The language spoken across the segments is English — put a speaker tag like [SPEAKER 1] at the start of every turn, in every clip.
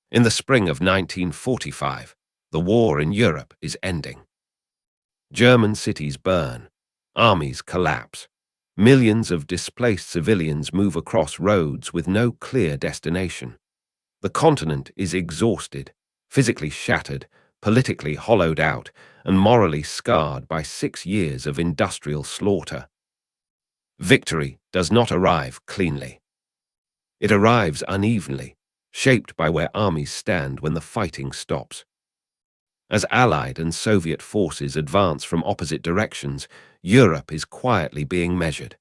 [SPEAKER 1] In the spring of 1945, the war in Europe is ending. German cities burn, armies collapse, millions of displaced civilians move across roads with no clear destination. The continent is exhausted, physically shattered, politically hollowed out, and morally scarred by 6 years of industrial slaughter. Victory does not arrive cleanly. It arrives unevenly, shaped by where armies stand when the fighting stops. As Allied and Soviet forces advance from opposite directions, Europe is quietly being measured,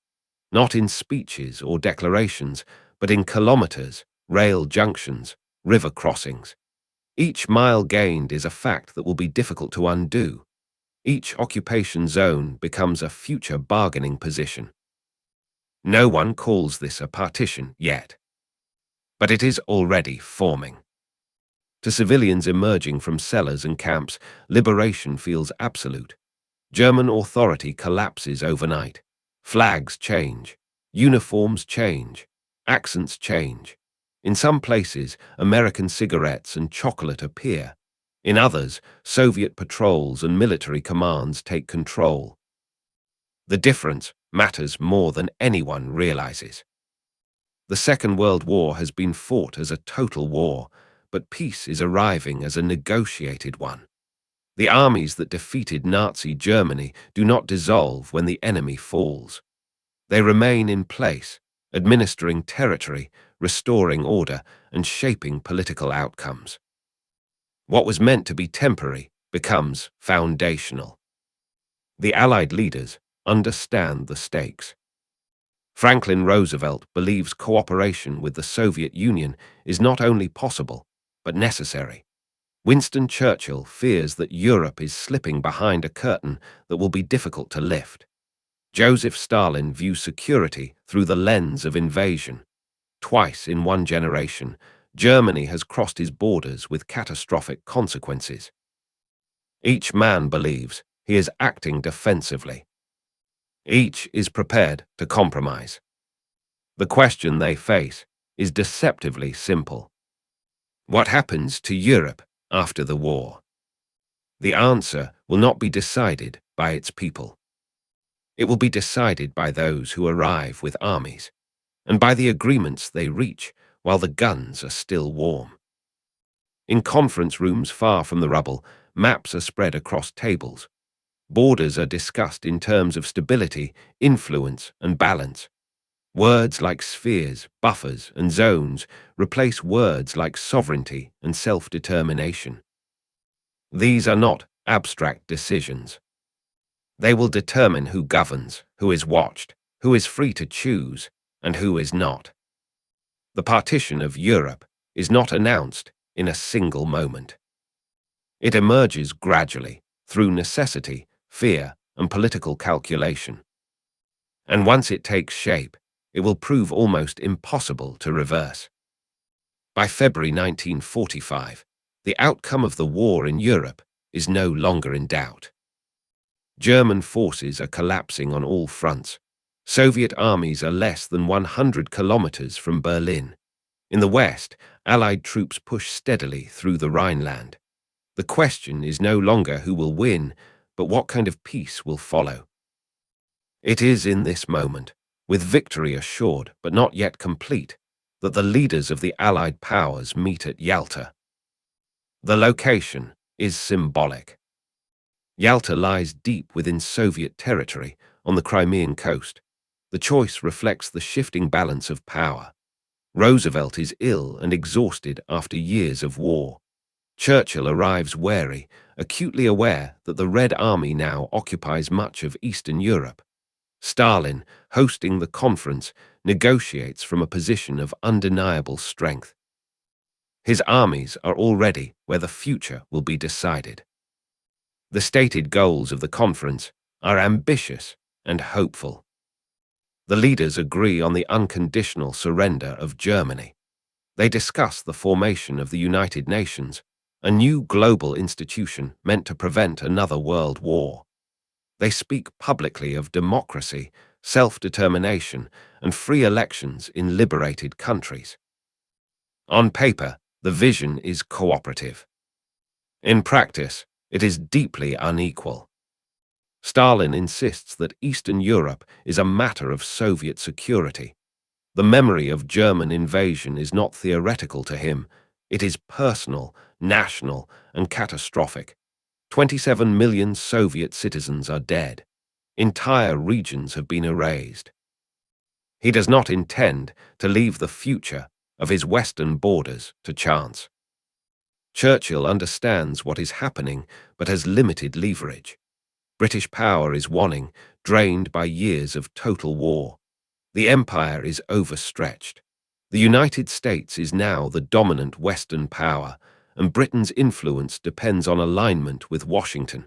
[SPEAKER 1] not in speeches or declarations, but in kilometers, rail junctions, river crossings. Each mile gained is a fact that will be difficult to undo. Each occupation zone becomes a future bargaining position. No one calls this a partition yet, but it is already forming. To civilians emerging from cellars and camps, liberation feels absolute. German authority collapses overnight. Flags change, uniforms change, accents change. In some places, American cigarettes and chocolate appear. In others, Soviet patrols and military commands take control. The difference matters more than anyone realizes. The Second World War has been fought as a total war, but peace is arriving as a negotiated one. The armies that defeated Nazi Germany do not dissolve when the enemy falls. They remain in place, administering territory, restoring order, and shaping political outcomes. What was meant to be temporary becomes foundational. The Allied leaders understand the stakes. Franklin Roosevelt believes cooperation with the Soviet Union is not only possible, but necessary. Winston Churchill fears that Europe is slipping behind a curtain that will be difficult to lift. Joseph Stalin views security through the lens of invasion. Twice in one generation, Germany has crossed his borders with catastrophic consequences. Each man believes he is acting defensively. Each is prepared to compromise. The question they face is deceptively simple. What happens to Europe after the war? The answer will not be decided by its people. It will be decided by those who arrive with armies, and by the agreements they reach while the guns are still warm. In conference rooms far from the rubble, maps are spread across tables. Borders are discussed in terms of stability, influence, and balance. Words like spheres, buffers, and zones replace words like sovereignty and self-determination. These are not abstract decisions. They will determine who governs, who is watched, who is free to choose, and who is not. The partition of Europe is not announced in a single moment. It emerges gradually, through necessity, fear, and political calculation. And once it takes shape, it will prove almost impossible to reverse. By February 1945, the outcome of the war in Europe is no longer in doubt. German forces are collapsing on all fronts. Soviet armies are less than 100 kilometers from Berlin. In the west, Allied troops push steadily through the Rhineland. The question is no longer who will win, but what kind of peace will follow. It is in this moment, with victory assured but not yet complete, that the leaders of the Allied powers meet at Yalta. The location is symbolic. Yalta lies deep within Soviet territory on the Crimean coast. The choice reflects the shifting balance of power. Roosevelt is ill and exhausted after years of war. Churchill arrives wary, acutely aware that the Red Army now occupies much of Eastern Europe. Stalin, hosting the conference, negotiates from a position of undeniable strength. His armies are already where the future will be decided. The stated goals of the conference are ambitious and hopeful. The leaders agree on the unconditional surrender of Germany. They discuss the formation of the United Nations, a new global institution meant to prevent another world war. They speak publicly of democracy, self-determination, and free elections in liberated countries. On paper, the vision is cooperative. In practice, it is deeply unequal. Stalin insists that Eastern Europe is a matter of Soviet security. The memory of German invasion is not theoretical to him. It is personal, national, and catastrophic. 27 million Soviet citizens are dead. Entire regions have been erased. He does not intend to leave the future of his western borders to chance. Churchill understands what is happening but has limited leverage. British power is waning, drained by years of total war. The empire is overstretched. The United States is now the dominant Western power, and Britain's influence depends on alignment with Washington.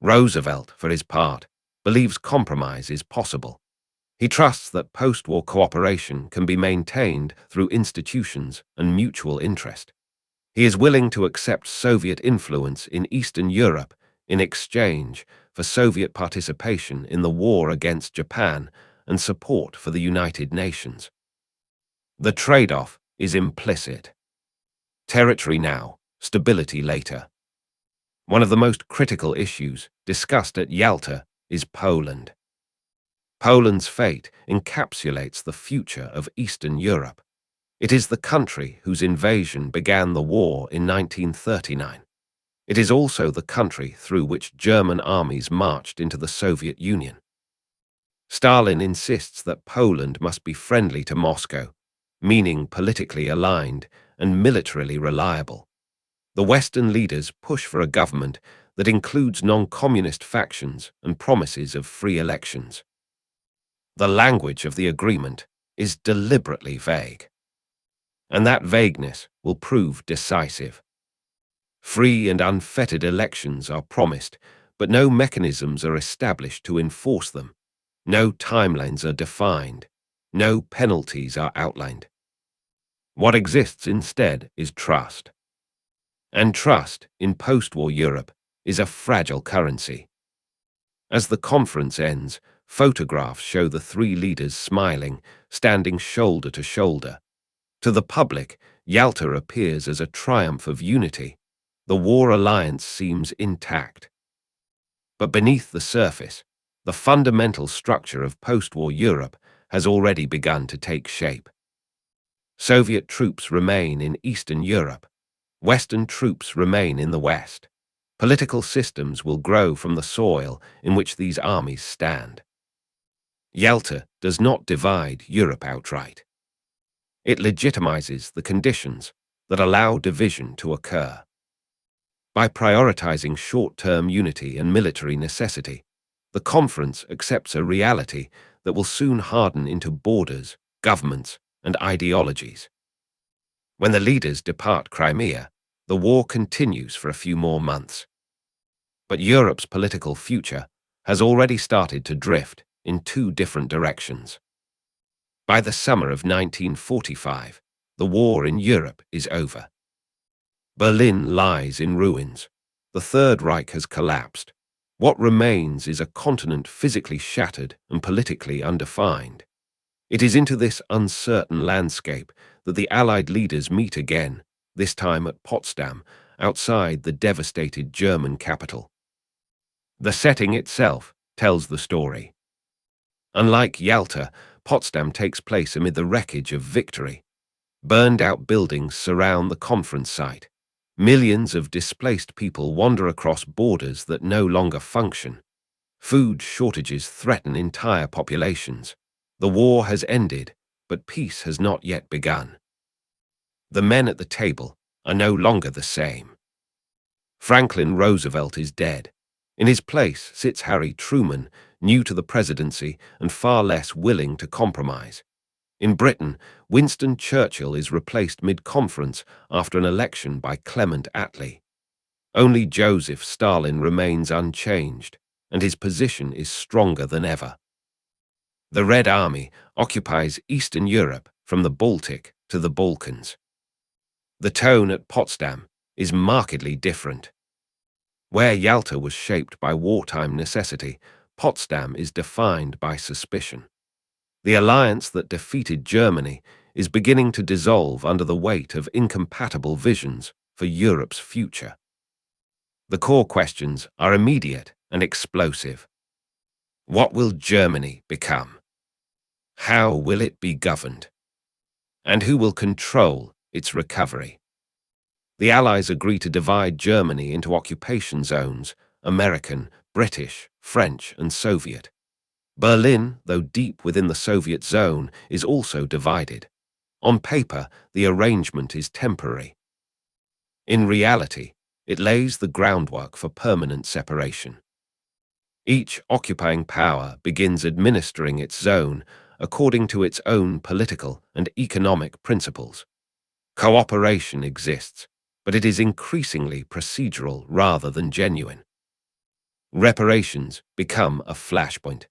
[SPEAKER 1] Roosevelt, for his part, believes compromise is possible. He trusts that post-war cooperation can be maintained through institutions and mutual interest. He is willing to accept Soviet influence in Eastern Europe in exchange for Soviet participation in the war against Japan and support for the United Nations. The trade-off is implicit. Territory now, stability later. One of the most critical issues discussed at Yalta is Poland. Poland's fate encapsulates the future of Eastern Europe. It is the country whose invasion began the war in 1939. It is also the country through which German armies marched into the Soviet Union. Stalin insists that Poland must be friendly to Moscow, meaning politically aligned and militarily reliable. The Western leaders push for a government that includes non-communist factions and promises of free elections. The language of the agreement is deliberately vague, and that vagueness will prove decisive. Free and unfettered elections are promised, but no mechanisms are established to enforce them. No timelines are defined. No penalties are outlined. What exists instead is trust. And trust in post-war Europe is a fragile currency. As the conference ends, photographs show the three leaders smiling, standing shoulder to shoulder. To the public, Yalta appears as a triumph of unity. The war alliance seems intact. But beneath the surface, the fundamental structure of post-war Europe has already begun to take shape. Soviet troops remain in Eastern Europe. Western troops remain in the West. Political systems will grow from the soil in which these armies stand. Yalta does not divide Europe outright. It legitimizes the conditions that allow division to occur. By prioritizing short-term unity and military necessity, the conference accepts a reality that will soon harden into borders, governments, and ideologies. When the leaders depart Crimea, the war continues for a few more months. But Europe's political future has already started to drift in two different directions. By the summer of 1945, the war in Europe is over. Berlin lies in ruins. The Third Reich has collapsed. What remains is a continent physically shattered and politically undefined. It is into this uncertain landscape that the Allied leaders meet again, this time at Potsdam, outside the devastated German capital. The setting itself tells the story. Unlike Yalta, Potsdam takes place amid the wreckage of victory. Burned-out buildings surround the conference site. Millions of displaced people wander across borders that no longer function. Food shortages threaten entire populations. The war has ended, but peace has not yet begun. The men at the table are no longer the same. Franklin Roosevelt is dead. In his place sits Harry Truman, new to the presidency and far less willing to compromise. In Britain, Winston Churchill is replaced mid-conference after an election by Clement Attlee. Only Joseph Stalin remains unchanged, and his position is stronger than ever. The Red Army occupies Eastern Europe from the Baltic to the Balkans. The tone at Potsdam is markedly different. Where Yalta was shaped by wartime necessity, Potsdam is defined by suspicion. The alliance that defeated Germany is beginning to dissolve under the weight of incompatible visions for Europe's future. The core questions are immediate and explosive. What will Germany become? How will it be governed? And who will control its recovery? The Allies agree to divide Germany into occupation zones: American, British, French, and Soviet. Berlin, though deep within the Soviet zone, is also divided. On paper, the arrangement is temporary. In reality, it lays the groundwork for permanent separation. Each occupying power begins administering its zone according to its own political and economic principles. Cooperation exists, but it is increasingly procedural rather than genuine. Reparations become a flashpoint.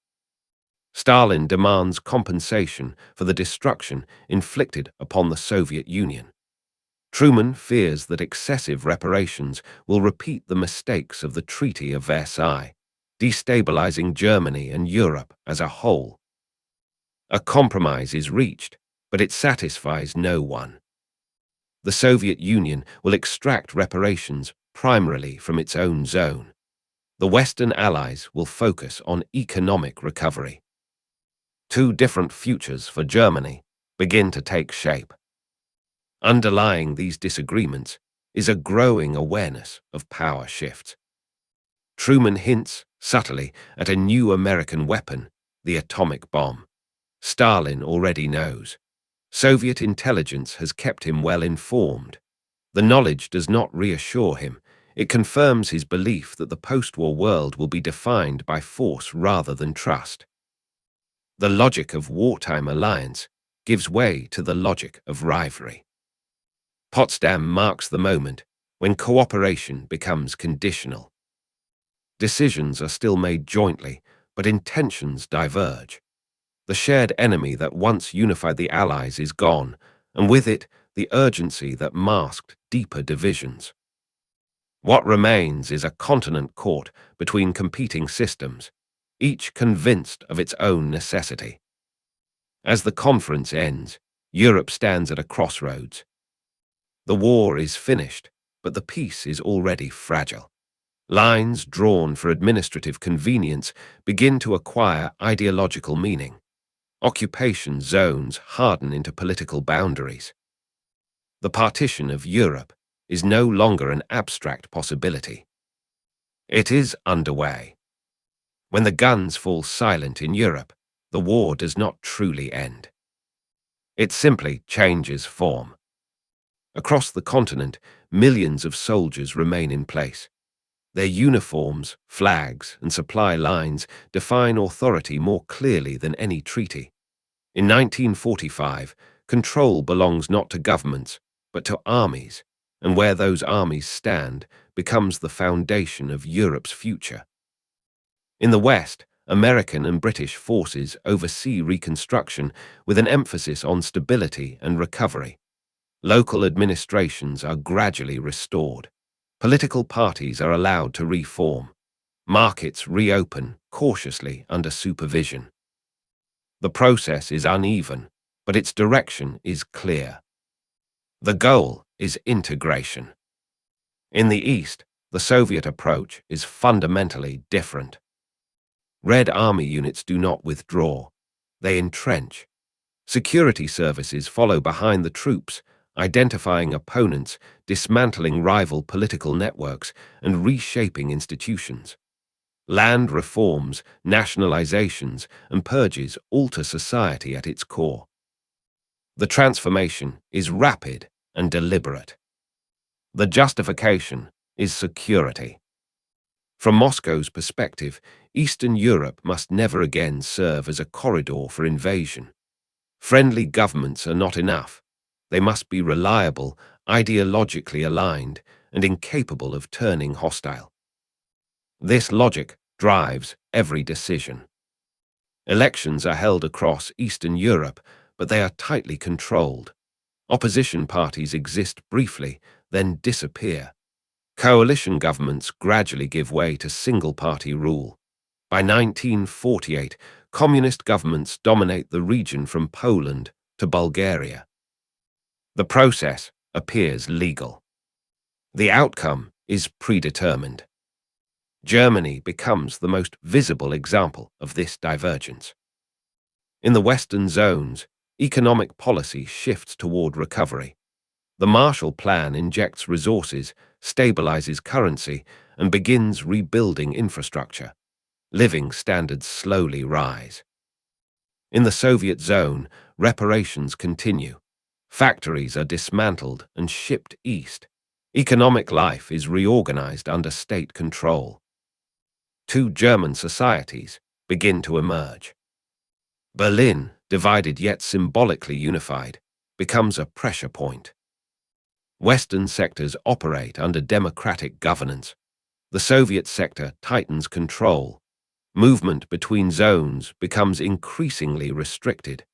[SPEAKER 1] Stalin demands compensation for the destruction inflicted upon the Soviet Union. Truman fears that excessive reparations will repeat the mistakes of the Treaty of Versailles, destabilizing Germany and Europe as a whole. A compromise is reached, but it satisfies no one. The Soviet Union will extract reparations primarily from its own zone. The Western Allies will focus on economic recovery. Two different futures for Germany begin to take shape. Underlying these disagreements is a growing awareness of power shifts. Truman hints subtly at a new American weapon, the atomic bomb. Stalin already knows. Soviet intelligence has kept him well informed. The knowledge does not reassure him. It confirms his belief that the post-war world will be defined by force rather than trust. The logic of wartime alliance gives way to the logic of rivalry. Potsdam marks the moment when cooperation becomes conditional. Decisions are still made jointly, but intentions diverge. The shared enemy that once unified the Allies is gone, and with it, the urgency that masked deeper divisions. What remains is a continent caught between competing systems, each convinced of its own necessity. As the conference ends, Europe stands at a crossroads. The war is finished, but the peace is already fragile. Lines drawn for administrative convenience begin to acquire ideological meaning. Occupation zones harden into political boundaries. The partition of Europe is no longer an abstract possibility. It is underway. When the guns fall silent in Europe, the war does not truly end. It simply changes form. Across the continent, millions of soldiers remain in place. Their uniforms, flags, and supply lines define authority more clearly than any treaty. In 1945, control belongs not to governments, but to armies, and where those armies stand becomes the foundation of Europe's future. In the West, American and British forces oversee reconstruction with an emphasis on stability and recovery. Local administrations are gradually restored. Political parties are allowed to reform. Markets reopen cautiously under supervision. The process is uneven, but its direction is clear. The goal is integration. In the East, the Soviet approach is fundamentally different. Red Army units do not withdraw. They entrench. Security services follow behind the troops, identifying opponents, dismantling rival political networks, and reshaping institutions. Land reforms, nationalizations, and purges alter society at its core. The transformation is rapid and deliberate. The justification is security. From Moscow's perspective, Eastern Europe must never again serve as a corridor for invasion. Friendly governments are not enough. They must be reliable, ideologically aligned, and incapable of turning hostile. This logic drives every decision. Elections are held across Eastern Europe, but they are tightly controlled. Opposition parties exist briefly, then disappear. Coalition governments gradually give way to single-party rule. By 1948, communist governments dominate the region from Poland to Bulgaria. The process appears legal. The outcome is predetermined. Germany becomes the most visible example of this divergence. In the Western zones, economic policy shifts toward recovery. The Marshall Plan injects resources, stabilizes currency, and begins rebuilding infrastructure. Living standards slowly rise. In the Soviet zone, reparations continue. Factories are dismantled and shipped east. Economic life is reorganized under state control. Two German societies begin to emerge. Berlin, divided yet symbolically unified, becomes a pressure point. Western sectors operate under democratic governance. The Soviet sector tightens control. Movement between zones becomes increasingly restricted.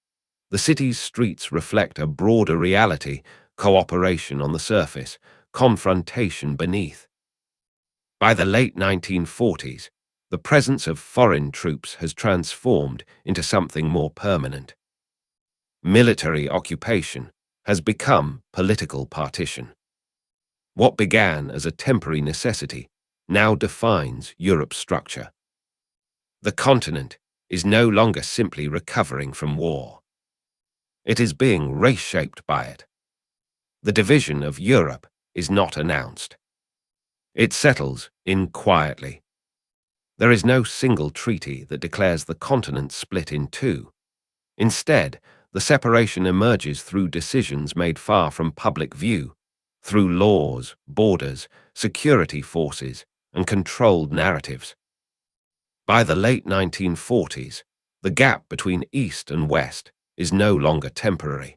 [SPEAKER 1] The city's streets reflect a broader reality: cooperation on the surface, confrontation beneath. By the late 1940s, the presence of foreign troops has transformed into something more permanent. Military occupation has become political partition. What began as a temporary necessity now defines Europe's structure. The continent is no longer simply recovering from war. It is being reshaped by it. The division of Europe is not announced. It settles in quietly. There is no single treaty that declares the continent split in two. Instead, the separation emerges through decisions made far from public view, through laws, borders, security forces, and controlled narratives. By the late 1940s, the gap between East and West is no longer temporary.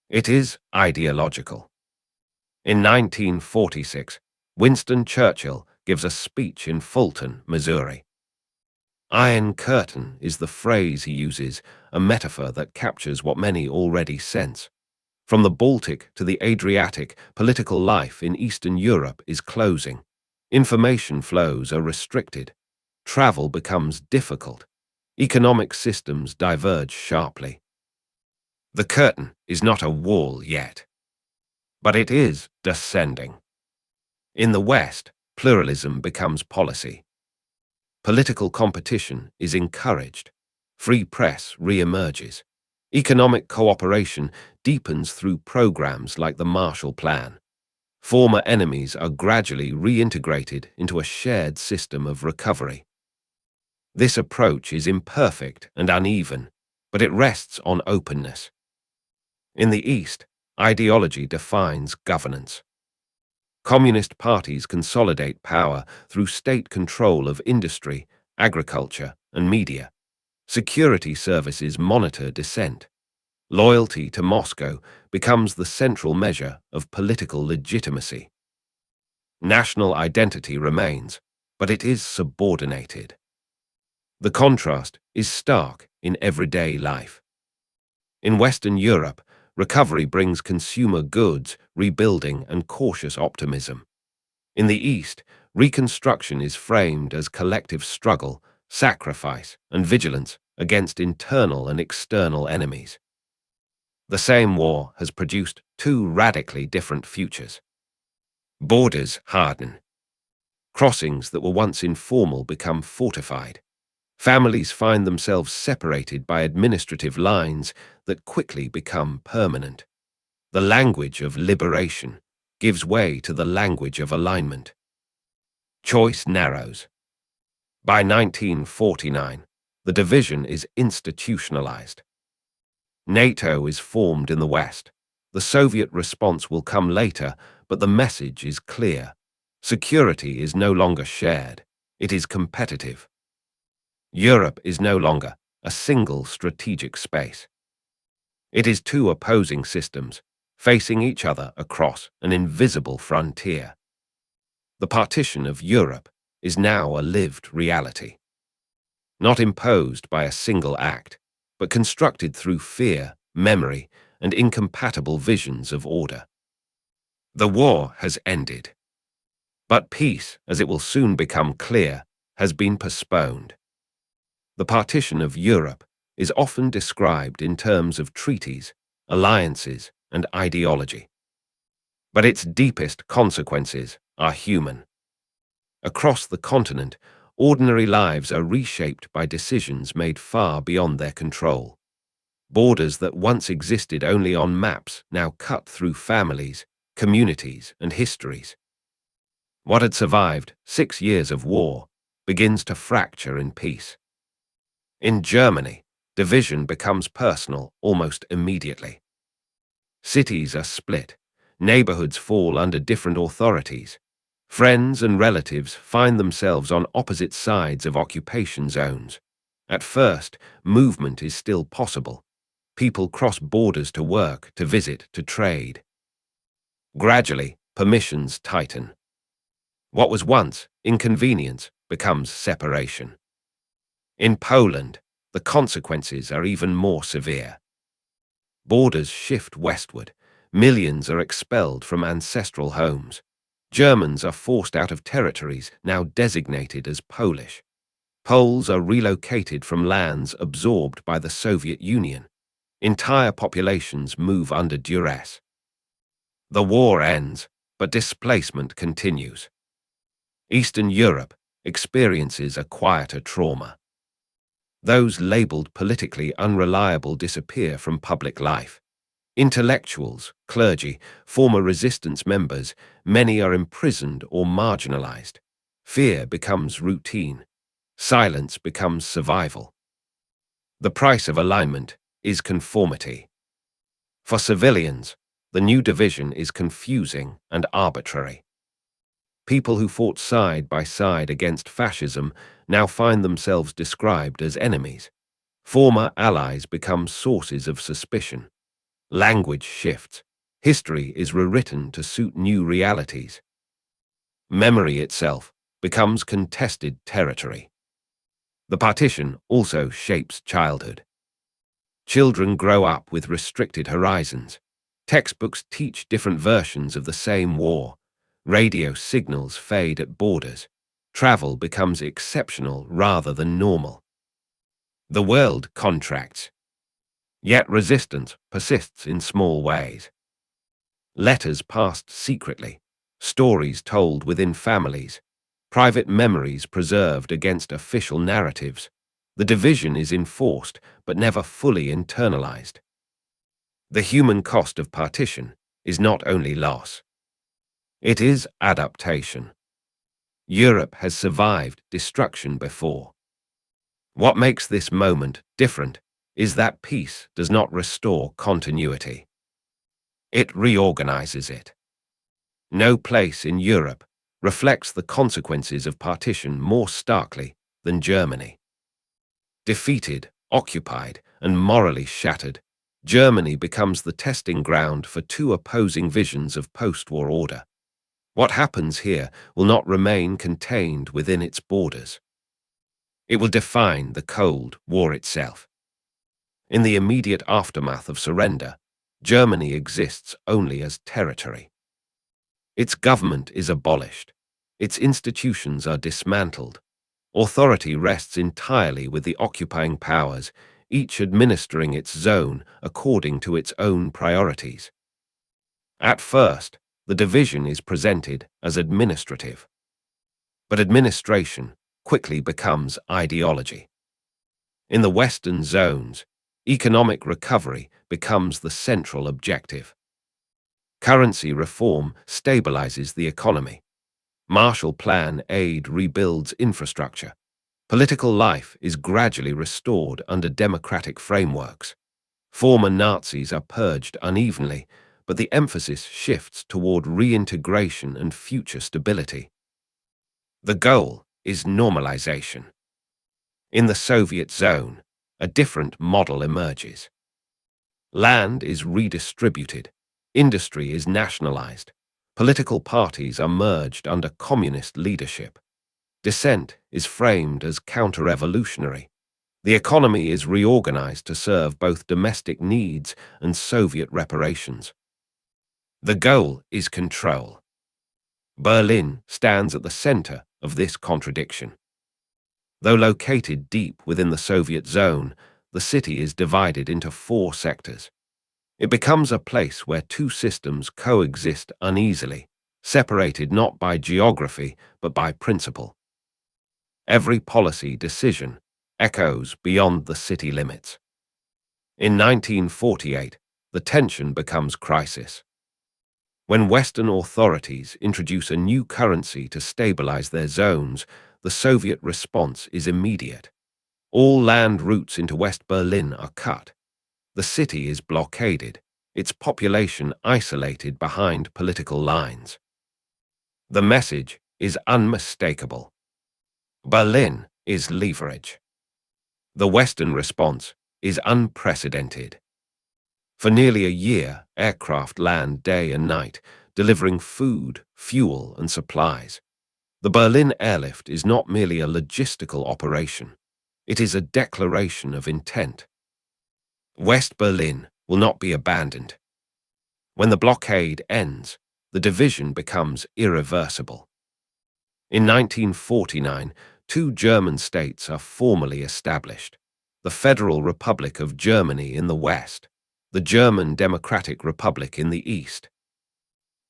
[SPEAKER 1] It is ideological. In 1946, Winston Churchill gives a speech in Fulton, Missouri. Iron Curtain is the phrase he uses, a metaphor that captures what many already sense. From the Baltic to the Adriatic, political life in Eastern Europe is closing. Information flows are restricted. Travel becomes difficult. Economic systems diverge sharply. The curtain is not a wall yet, but it is descending. In the West, pluralism becomes policy. Political competition is encouraged. Free press re-emerges. Economic cooperation deepens through programs like the Marshall Plan. Former enemies are gradually reintegrated into a shared system of recovery. This approach is imperfect and uneven, but it rests on openness. In the East, ideology defines governance. Communist parties consolidate power through state control of industry, agriculture, and media. Security services monitor dissent. Loyalty to Moscow becomes the central measure of political legitimacy. National identity remains, but it is subordinated. The contrast is stark in everyday life. In Western Europe, recovery brings consumer goods, rebuilding, and cautious optimism. In the East, reconstruction is framed as collective struggle, sacrifice, and vigilance against internal and external enemies. The same war has produced two radically different futures. Borders harden. Crossings that were once informal become fortified. Families find themselves separated by administrative lines that quickly become permanent. The language of liberation gives way to the language of alignment. Choice narrows. By 1949, the division is institutionalized. NATO is formed in the West. The Soviet response will come later, but the message is clear. Security is no longer shared. It is competitive. Europe is no longer a single strategic space. It is two opposing systems, facing each other across an invisible frontier. The partition of Europe is now a lived reality. Not imposed by a single act, but constructed through fear, memory, and incompatible visions of order. The war has ended. But peace, as it will soon become clear, has been postponed. The partition of Europe is often described in terms of treaties, alliances, and ideology. But its deepest consequences are human. Across the continent, ordinary lives are reshaped by decisions made far beyond their control. Borders that once existed only on maps now cut through families, communities, and histories. What had survived 6 years of war begins to fracture in peace. In Germany, division becomes personal almost immediately. Cities are split, neighborhoods fall under different authorities. Friends and relatives find themselves on opposite sides of occupation zones. At first, movement is still possible. People cross borders to work, to visit, to trade. Gradually, permissions tighten. What was once inconvenience becomes separation. In Poland, the consequences are even more severe. Borders shift westward. Millions are expelled from ancestral homes. Germans are forced out of territories now designated as Polish. Poles are relocated from lands absorbed by the Soviet Union. Entire populations move under duress. The war ends, but displacement continues. Eastern Europe experiences a quieter trauma. Those labeled politically unreliable disappear from public life. Intellectuals, clergy, former resistance members, many are imprisoned or marginalized. Fear becomes routine. Silence becomes survival. The price of alignment is conformity. For civilians, the new division is confusing and arbitrary. People who fought side by side against fascism now find themselves described as enemies. Former allies become sources of suspicion. Language shifts. History is rewritten to suit new realities. Memory itself becomes contested territory. The partition also shapes childhood. Children grow up with restricted horizons. Textbooks teach different versions of the same war. Radio signals fade at borders. Travel becomes exceptional rather than normal. The world contracts. Yet resistance persists in small ways. Letters passed secretly, stories told within families, private memories preserved against official narratives. The division is enforced but never fully internalized. The human cost of partition is not only loss. It is adaptation. Europe has survived destruction before. What makes this moment different is that peace does not restore continuity. It reorganizes it. No place in Europe reflects the consequences of partition more starkly than Germany. Defeated, occupied, and morally shattered, Germany becomes the testing ground for two opposing visions of post-war order. What happens here will not remain contained within its borders. It will define the Cold War itself. In the immediate aftermath of surrender, Germany exists only as territory. Its government is abolished. Its institutions are dismantled. Authority rests entirely with the occupying powers, each administering its zone according to its own priorities. At first, the division is presented as administrative. But administration quickly becomes ideology. In the Western zones, economic recovery becomes the central objective. Currency reform stabilizes the economy. Marshall Plan aid rebuilds infrastructure. Political life is gradually restored under democratic frameworks. Former Nazis are purged unevenly, but the emphasis shifts toward reintegration and future stability. The goal is normalization. In the Soviet zone, a different model emerges. Land is redistributed. Industry is nationalized. Political parties are merged under communist leadership. Dissent is framed as counter-revolutionary. The economy is reorganized to serve both domestic needs and Soviet reparations. The goal is control. Berlin stands at the center of this contradiction. Though located deep within the Soviet zone, the city is divided into 4 sectors. It becomes a place where two systems coexist uneasily, separated not by geography but by principle. Every policy decision echoes beyond the city limits. In 1948, the tension becomes crisis. When Western authorities introduce a new currency to stabilize their zones, the Soviet response is immediate. All land routes into West Berlin are cut. The city is blockaded, its population isolated behind political lines. The message is unmistakable. Berlin is leverage. The Western response is unprecedented. For nearly a year, aircraft land day and night, delivering food, fuel, and supplies. The Berlin airlift is not merely a logistical operation. It is a declaration of intent. West Berlin will not be abandoned. When the blockade ends, the division becomes irreversible. In 1949, two German states are formally established: the Federal Republic of Germany in the west, the German Democratic Republic in the east.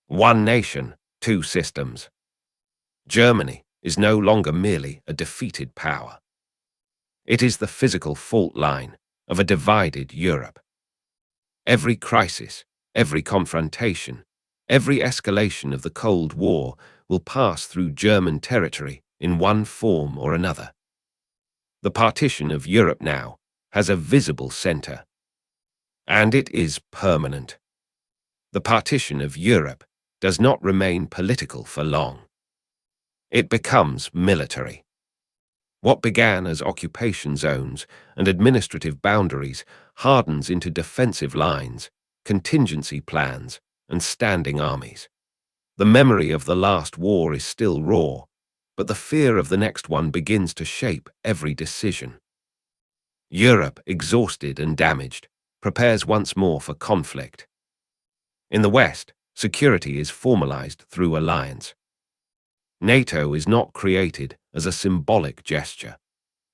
[SPEAKER 1] One nation, two systems. Germany is no longer merely a defeated power. It is the physical fault line of a divided Europe. Every crisis, every confrontation, every escalation of the Cold War will pass through German territory in one form or another. The partition of Europe now has a visible center, and it is permanent. The partition of Europe does not remain political for long. It becomes military. What began as occupation zones and administrative boundaries hardens into defensive lines, contingency plans, and standing armies. The memory of the last war is still raw, but the fear of the next one begins to shape every decision. Europe, exhausted and damaged, prepares once more for conflict. In the West, security is formalized through alliance. NATO is not created as a symbolic gesture.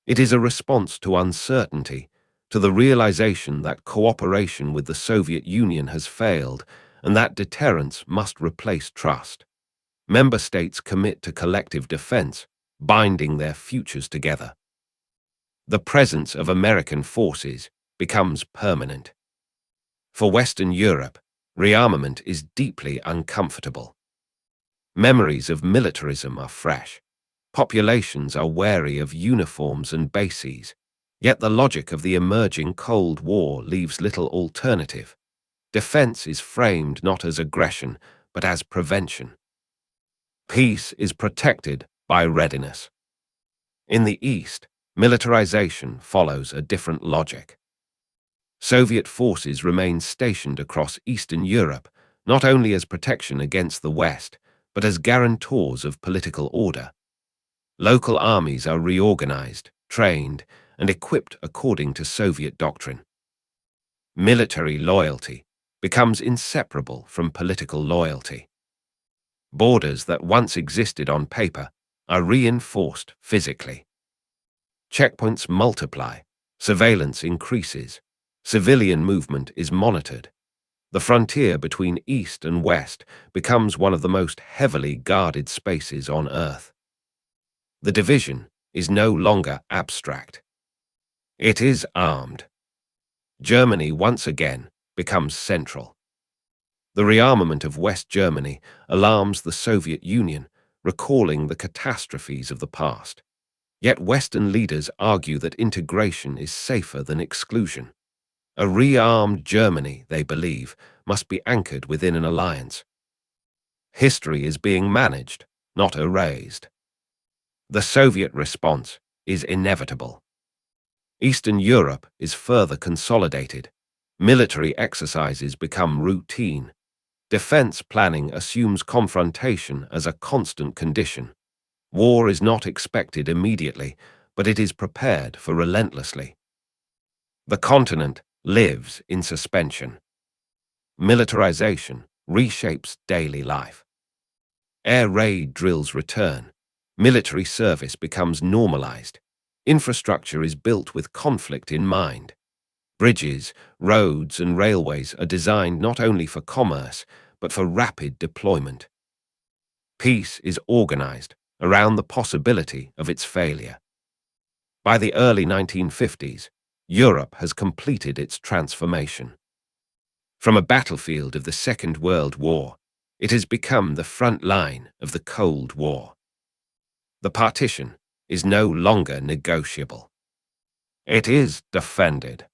[SPEAKER 1] It is a response to uncertainty, to the realization that cooperation with the Soviet Union has failed and that deterrence must replace trust. Member states commit to collective defense, binding their futures together. The presence of American forces becomes permanent. For Western Europe, rearmament is deeply uncomfortable. Memories of militarism are fresh. Populations are wary of uniforms and bases. Yet the logic of the emerging Cold War leaves little alternative. Defense is framed not as aggression, but as prevention. Peace is protected by readiness. In the East, militarization follows a different logic. Soviet forces remain stationed across Eastern Europe, not only as protection against the West, but as guarantors of political order. Local armies are reorganized, trained, and equipped according to Soviet doctrine. Military loyalty becomes inseparable from political loyalty. Borders that once existed on paper are reinforced physically. Checkpoints multiply, surveillance increases, civilian movement is monitored. The frontier between East and West becomes one of the most heavily guarded spaces on Earth. The division is no longer abstract. It is armed. Germany once again becomes central. The rearmament of West Germany alarms the Soviet Union, recalling the catastrophes of the past. Yet Western leaders argue that integration is safer than exclusion. A rearmed Germany, they believe, must be anchored within an alliance. History is being managed, not erased. The Soviet response is inevitable. Eastern Europe is further consolidated. Military exercises become routine. Defense planning assumes confrontation as a constant condition. War is not expected immediately, but it is prepared for relentlessly. The continent lives in suspension. Militarization reshapes daily life. Air raid drills return. Military service becomes normalized. Infrastructure is built with conflict in mind. Bridges, roads, and railways are designed not only for commerce, but for rapid deployment. Peace is organized around the possibility of its failure. By the early 1950s, Europe has completed its transformation. From a battlefield of the Second World War, it has become the front line of the Cold War. The partition is no longer negotiable. It is defended.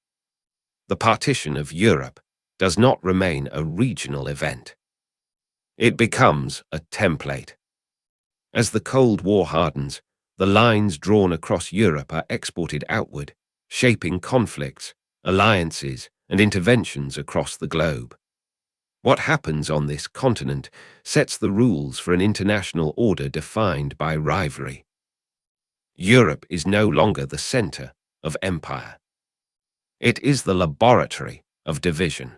[SPEAKER 1] The partition of Europe does not remain a regional event. It becomes a template. As the Cold War hardens, the lines drawn across Europe are exported outward, shaping conflicts, alliances, and interventions across the globe. What happens on this continent sets the rules for an international order defined by rivalry. Europe is no longer the center of empire. It is the laboratory of division.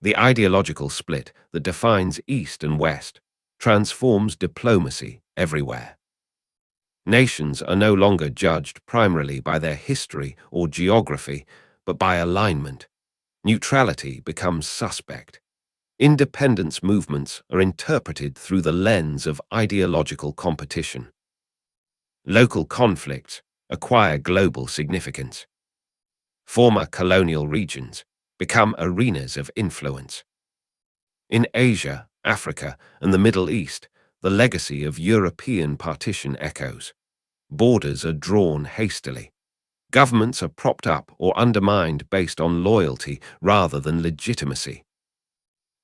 [SPEAKER 1] The ideological split that defines East and West transforms diplomacy everywhere. Nations are no longer judged primarily by their history or geography, but by alignment. Neutrality becomes suspect. Independence movements are interpreted through the lens of ideological competition. Local conflicts acquire global significance. Former colonial regions become arenas of influence. In Asia, Africa, and the Middle East, the legacy of European partition echoes. Borders are drawn hastily. Governments are propped up or undermined based on loyalty rather than legitimacy.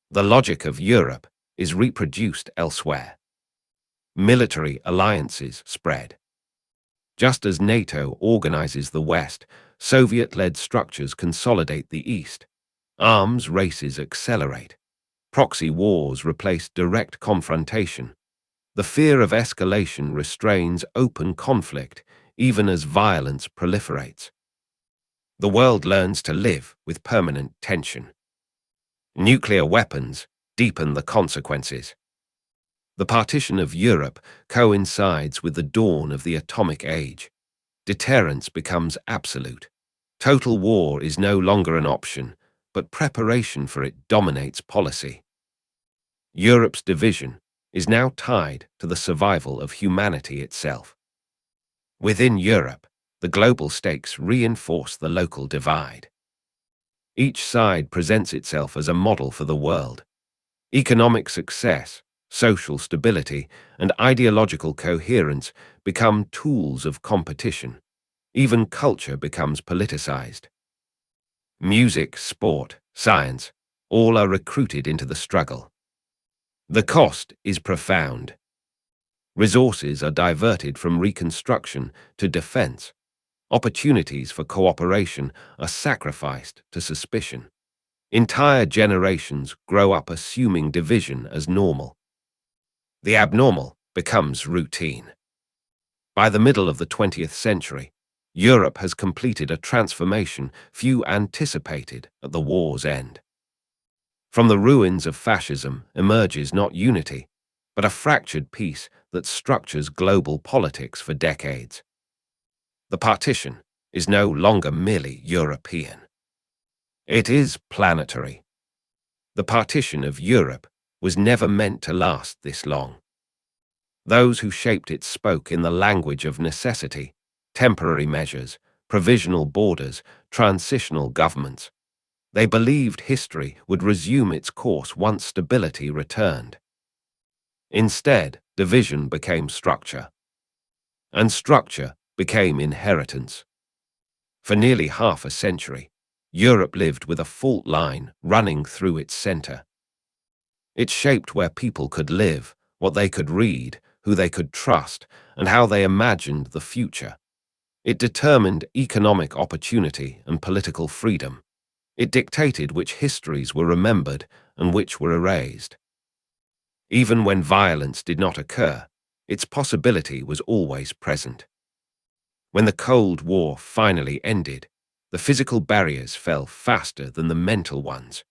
[SPEAKER 1] The logic of Europe is reproduced elsewhere. Military alliances spread. Just as NATO organizes the West, Soviet-led structures consolidate the East. Arms races accelerate. Proxy wars replace direct confrontation. The fear of escalation restrains open conflict, even as violence proliferates. The world learns to live with permanent tension. Nuclear weapons deepen the consequences. The partition of Europe coincides with the dawn of the atomic age. Deterrence becomes absolute. Total war is no longer an option, but preparation for it dominates policy. Europe's division is now tied to the survival of humanity itself. Within Europe, the global stakes reinforce the local divide. Each side presents itself as a model for the world. Economic success, social stability, and ideological coherence become tools of competition. Even culture becomes politicized. Music, sport, science, all are recruited into the struggle. The cost is profound. Resources are diverted from reconstruction to defense. Opportunities for cooperation are sacrificed to suspicion. Entire generations grow up assuming division as normal. The abnormal becomes routine. By the middle of the 20th century, Europe has completed a transformation few anticipated at the war's end. From the ruins of fascism emerges not unity, but a fractured peace that structures global politics for decades. The partition is no longer merely European. It is planetary. The partition of Europe was never meant to last this long. Those who shaped it spoke in the language of necessity, temporary measures, provisional borders, transitional governments. They believed history would resume its course once stability returned. Instead, division became structure, and structure became inheritance. For nearly half a century, Europe lived with a fault line running through its center. It shaped where people could live, what they could read, who they could trust, and how they imagined the future. It determined economic opportunity and political freedom. It dictated which histories were remembered and which were erased. Even when violence did not occur, its possibility was always present. When the Cold War finally ended, the physical barriers fell faster than the mental ones.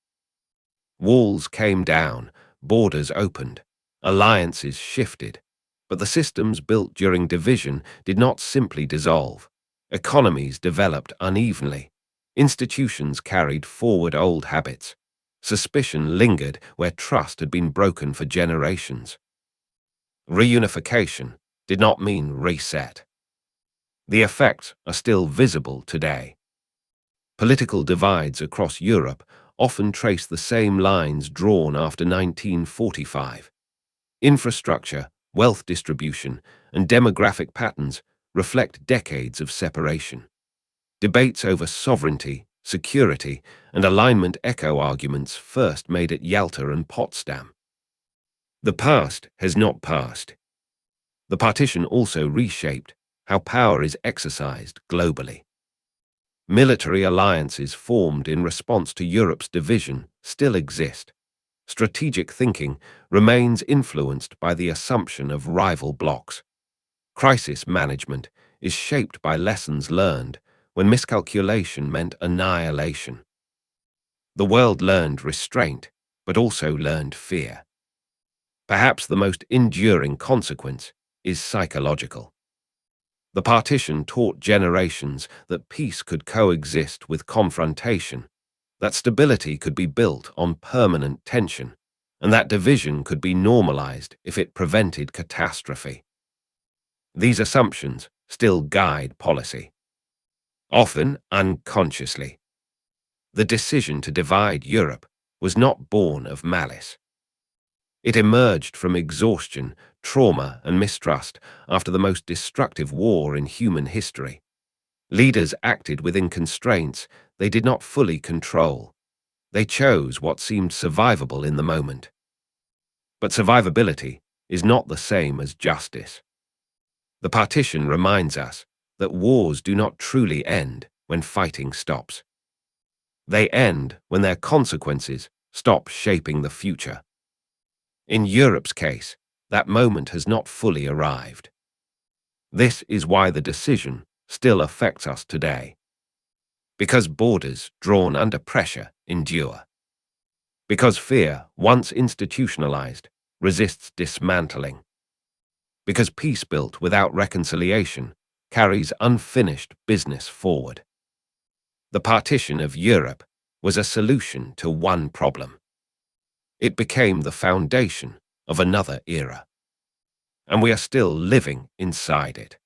[SPEAKER 1] Walls came down, borders opened, alliances shifted, but the systems built during division did not simply dissolve. Economies developed unevenly. Institutions carried forward old habits. Suspicion lingered where trust had been broken for generations. Reunification did not mean reset. The effects are still visible today. Political divides across Europe often trace the same lines drawn after 1945. Infrastructure, wealth distribution, and demographic patterns reflect decades of separation. Debates over sovereignty, security, and alignment echo arguments first made at Yalta and Potsdam. The past has not passed. The partition also reshaped how power is exercised globally. Military alliances formed in response to Europe's division still exist. Strategic thinking remains influenced by the assumption of rival blocs. Crisis management is shaped by lessons learned when miscalculation meant annihilation. The world learned restraint, but also learned fear. Perhaps the most enduring consequence is psychological. The partition taught generations that peace could coexist with confrontation, that stability could be built on permanent tension, and that division could be normalized if it prevented catastrophe. These assumptions still guide policy, often unconsciously. The decision to divide Europe was not born of malice. It emerged from exhaustion, trauma, and mistrust after the most destructive war in human history. Leaders acted within constraints they did not fully control. They chose what seemed survivable in the moment. But survivability is not the same as justice. The partition reminds us that wars do not truly end when fighting stops. They end when their consequences stop shaping the future. In Europe's case, that moment has not fully arrived. This is why the decision still affects us today. Because borders drawn under pressure endure. Because fear, once institutionalized, resists dismantling. Because peace built without reconciliation carries unfinished business forward. The partition of Europe was a solution to one problem. It became the foundation of another era. And we are still living inside it.